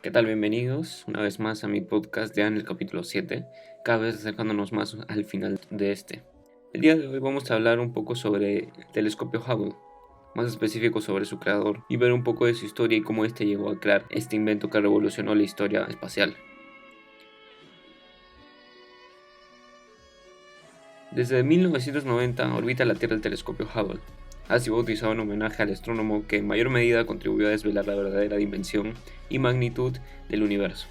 ¿Qué tal? Bienvenidos una vez más a mi podcast ya en el capítulo 7, cada vez acercándonos más al final de este. El día de hoy vamos a hablar un poco sobre el telescopio Hubble, más específico sobre su creador, y ver un poco de su historia y cómo este llegó a crear este invento que revolucionó la historia espacial. Desde 1990 orbita la Tierra el telescopio Hubble, así bautizado en homenaje al astrónomo que en mayor medida contribuyó a desvelar la verdadera dimensión y magnitud del universo.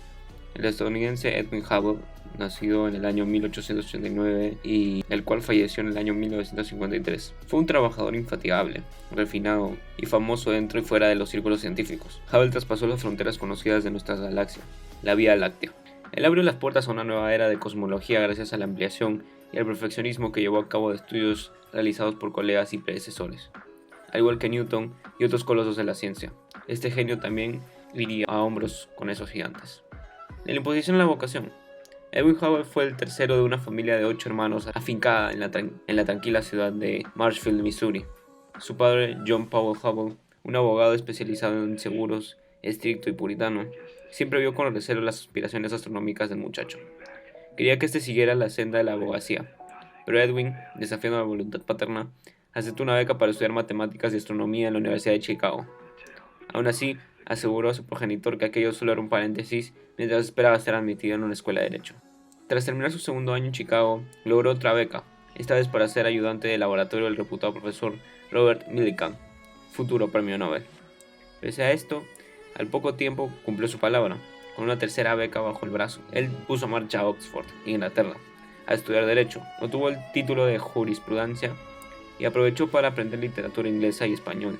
El estadounidense Edwin Hubble, nacido en el año 1889 y el cual falleció en el año 1953, fue un trabajador infatigable, refinado y famoso dentro y fuera de los círculos científicos. Hubble traspasó las fronteras conocidas de nuestra galaxia, la Vía Láctea. Él abrió las puertas a una nueva era de cosmología gracias a la ampliación y al perfeccionismo que llevó a cabo de estudios realizados por colegas y predecesores. Al igual que Newton y otros colosos de la ciencia, este genio también iría a hombros con esos gigantes. De la imposición a la vocación. Edwin Hubble fue el tercero de una familia de 8 hermanos afincada en la tranquila ciudad de Marshfield, Missouri. Su padre, John Powell Hubble, un abogado especializado en seguros, estricto y puritano, siempre vio con recelo las aspiraciones astronómicas del muchacho. Quería que éste siguiera la senda de la abogacía, pero Edwin, desafiando la voluntad paterna, aceptó una beca para estudiar matemáticas y astronomía en la Universidad de Chicago. Aún así, aseguró a su progenitor que aquello solo era un paréntesis mientras esperaba ser admitido en una escuela de derecho. Tras terminar su segundo año en Chicago, logró otra beca, esta vez para ser ayudante de laboratorio del reputado profesor Robert Millikan, futuro premio Nobel. Pese a esto, al poco tiempo cumplió su palabra. Con una tercera beca bajo el brazo, él puso en marcha a Oxford, Inglaterra, a estudiar Derecho. Obtuvo el título de jurisprudencia y aprovechó para aprender literatura inglesa y español.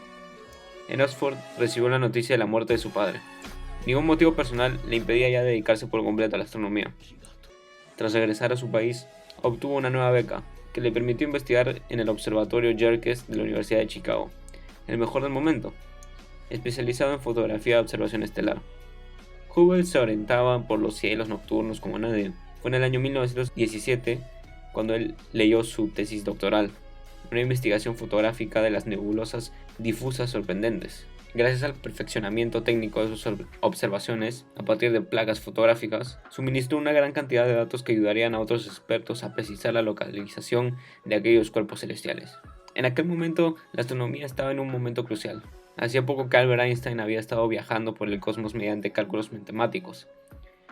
En Oxford recibió la noticia de la muerte de su padre. Ningún motivo personal le impedía ya dedicarse por completo a la astronomía. Tras regresar a su país, obtuvo una nueva beca que le permitió investigar en el Observatorio Yerkes de la Universidad de Chicago, el mejor del momento, especializado en fotografía de observación estelar. Hubble se orientaba por los cielos nocturnos como nadie. Fue en el año 1917 cuando él leyó su tesis doctoral, una investigación fotográfica de las nebulosas difusas sorprendentes. Gracias al perfeccionamiento técnico de sus observaciones, a partir de placas fotográficas, suministró una gran cantidad de datos que ayudarían a otros expertos a precisar la localización de aquellos cuerpos celestiales. En aquel momento, la astronomía estaba en un momento crucial. Hacía poco que Albert Einstein había estado viajando por el cosmos mediante cálculos matemáticos.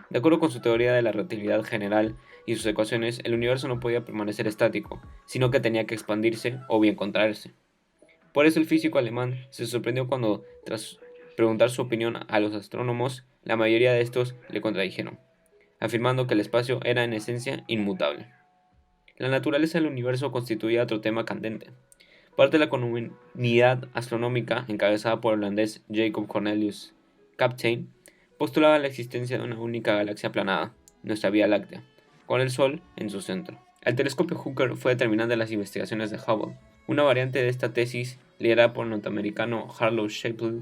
De acuerdo con su teoría de la relatividad general y sus ecuaciones, el universo no podía permanecer estático, sino que tenía que expandirse o bien contraerse. Por eso el físico alemán se sorprendió cuando, tras preguntar su opinión a los astrónomos, la mayoría de estos le contradijeron, afirmando que el espacio era en esencia inmutable. La naturaleza del universo constituía otro tema candente. Parte de la comunidad astronómica, encabezada por el holandés Jacob Cornelius Kapteyn, postulaba la existencia de una única galaxia aplanada, nuestra Vía Láctea, con el Sol en su centro. El telescopio Hooker fue determinante en las investigaciones de Hubble. Una variante de esta tesis, liderada por el norteamericano Harlow Shapley,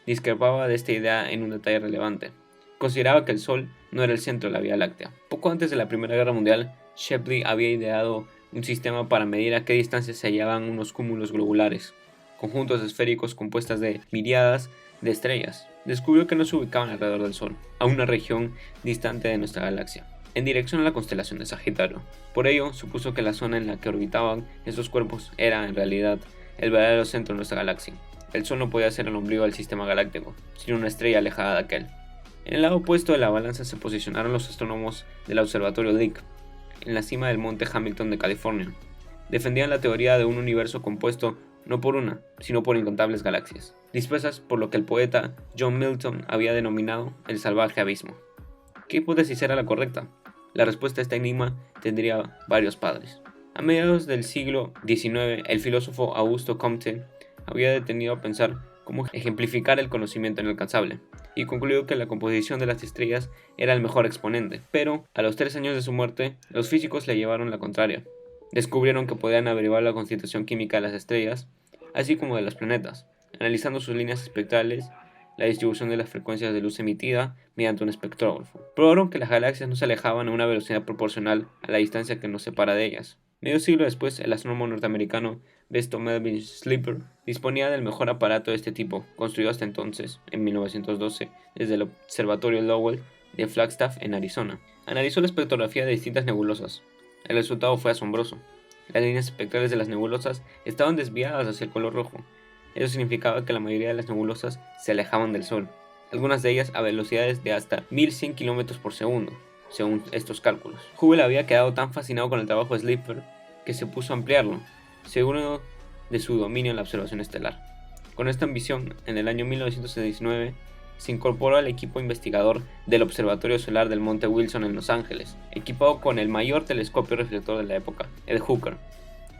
discrepaba de esta idea en un detalle relevante. Consideraba que el Sol no era el centro de la Vía Láctea. Poco antes de la Primera Guerra Mundial, Shapley había ideado un sistema para medir a qué distancia se hallaban unos cúmulos globulares, conjuntos esféricos compuestos de miriadas de estrellas. Descubrió que no se ubicaban alrededor del Sol, a una región distante de nuestra galaxia, en dirección a la constelación de Sagitario. Por ello, supuso que la zona en la que orbitaban estos cuerpos era, en realidad, el verdadero centro de nuestra galaxia. El Sol no podía ser el ombligo del sistema galáctico, sino una estrella alejada de aquel. En el lado opuesto de la balanza se posicionaron los astrónomos del Observatorio Lick, en la cima del monte Hamilton de California. Defendían la teoría de un universo compuesto no por una, sino por incontables galaxias, dispersas por lo que el poeta John Milton había denominado el salvaje abismo. ¿Qué hipótesis era la correcta? La respuesta a este enigma tendría varios padres. A mediados del siglo XIX, el filósofo Augusto Comte había detenido a pensar cómo ejemplificar el conocimiento inalcanzable, y concluyó que la composición de las estrellas era el mejor exponente. Pero, a los 3 años de su muerte, los físicos le llevaron la contraria. Descubrieron que podían averiguar la constitución química de las estrellas, así como de los planetas, analizando sus líneas espectrales, la distribución de las frecuencias de luz emitida mediante un espectrógrafo. Probaron que las galaxias no se alejaban a una velocidad proporcional a la distancia que nos separa de ellas. Medio siglo después, el astrónomo norteamericano Besto Melvin Sleeper, disponía del mejor aparato de este tipo, construido hasta entonces, en 1912, desde el Observatorio Lowell de Flagstaff, en Arizona. Analizó la espectrografía de distintas nebulosas. El resultado fue asombroso. Las líneas espectrales de las nebulosas estaban desviadas hacia el color rojo. Eso significaba que la mayoría de las nebulosas se alejaban del Sol, algunas de ellas a velocidades de hasta 1100 km por segundo, según estos cálculos. Hubble había quedado tan fascinado con el trabajo de Sleeper que se puso a ampliarlo, seguro de su dominio en la observación estelar. Con esta ambición, en el año 1919, se incorporó al equipo investigador del Observatorio Solar del Monte Wilson en Los Ángeles, equipado con el mayor telescopio reflector de la época, el Hooker.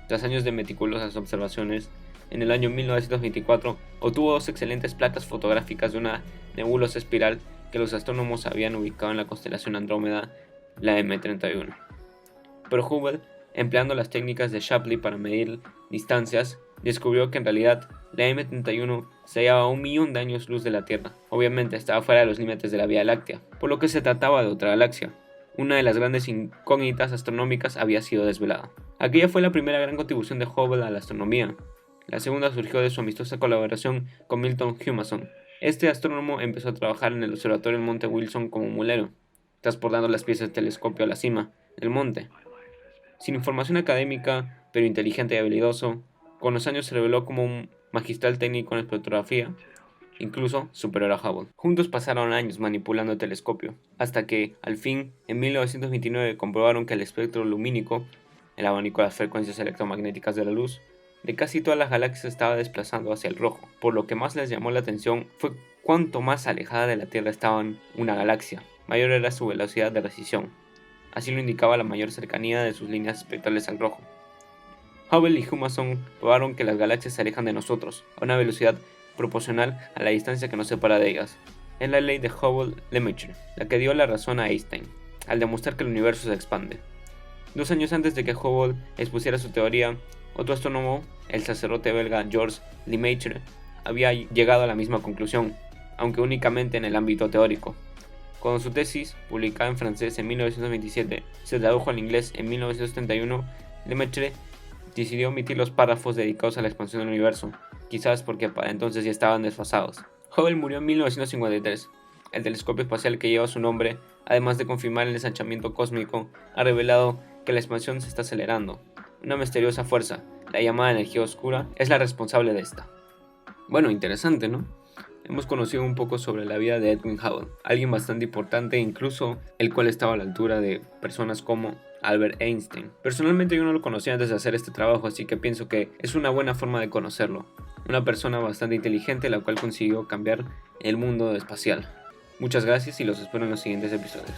Tras años de meticulosas observaciones, en el año 1924 obtuvo dos excelentes placas fotográficas de una nebulosa espiral que los astrónomos habían ubicado en la constelación Andrómeda, la M31. Pero Hubble, empleando las técnicas de Shapley para medir distancias, descubrió que en realidad la M31 se hallaba a 1.000.000 de años luz de la Tierra. Obviamente estaba fuera de los límites de la Vía Láctea, por lo que se trataba de otra galaxia. Una de las grandes incógnitas astronómicas había sido desvelada. Aquella fue la primera gran contribución de Hubble a la astronomía. La segunda surgió de su amistosa colaboración con Milton Humason. Este astrónomo empezó a trabajar en el observatorio del Monte Wilson como mulero, transportando las piezas del telescopio a la cima del monte. Sin información académica, pero inteligente y habilidoso, con los años se reveló como un magistral técnico en espectrografía, incluso superior a Hubble. Juntos pasaron años manipulando el telescopio, hasta que, al fin, en 1929 comprobaron que el espectro lumínico, el abanico de las frecuencias electromagnéticas de la luz, de casi todas las galaxias estaba desplazando hacia el rojo. Por lo que más les llamó la atención fue cuánto más alejada de la Tierra estaba una galaxia, mayor era su velocidad de recesión. Así lo indicaba la mayor cercanía de sus líneas espectrales al rojo. Hubble y Humason probaron que las galaxias se alejan de nosotros a una velocidad proporcional a la distancia que nos separa de ellas. Es la ley de Hubble-Lemaître, la que dio la razón a Einstein, al demostrar que el universo se expande. 2 años antes de que Hubble expusiera su teoría, otro astrónomo, el sacerdote belga Georges Lemaitre, había llegado a la misma conclusión, aunque únicamente en el ámbito teórico. Cuando su tesis, publicada en francés en 1927, se tradujo al inglés en 1931, Lemaitre decidió omitir los párrafos dedicados a la expansión del universo, quizás porque para entonces ya estaban desfasados. Hubble murió en 1953. El telescopio espacial que lleva su nombre, además de confirmar el ensanchamiento cósmico, ha revelado que la expansión se está acelerando. Una misteriosa fuerza, la llamada energía oscura, es la responsable de esta. Bueno, interesante, ¿no? Hemos conocido un poco sobre la vida de Edwin Hubble, alguien bastante importante, incluso el cual estaba a la altura de personas como Albert Einstein. Personalmente yo no lo conocía antes de hacer este trabajo, así que pienso que es una buena forma de conocerlo. Una persona bastante inteligente, la cual consiguió cambiar el mundo espacial. Muchas gracias y los espero en los siguientes episodios.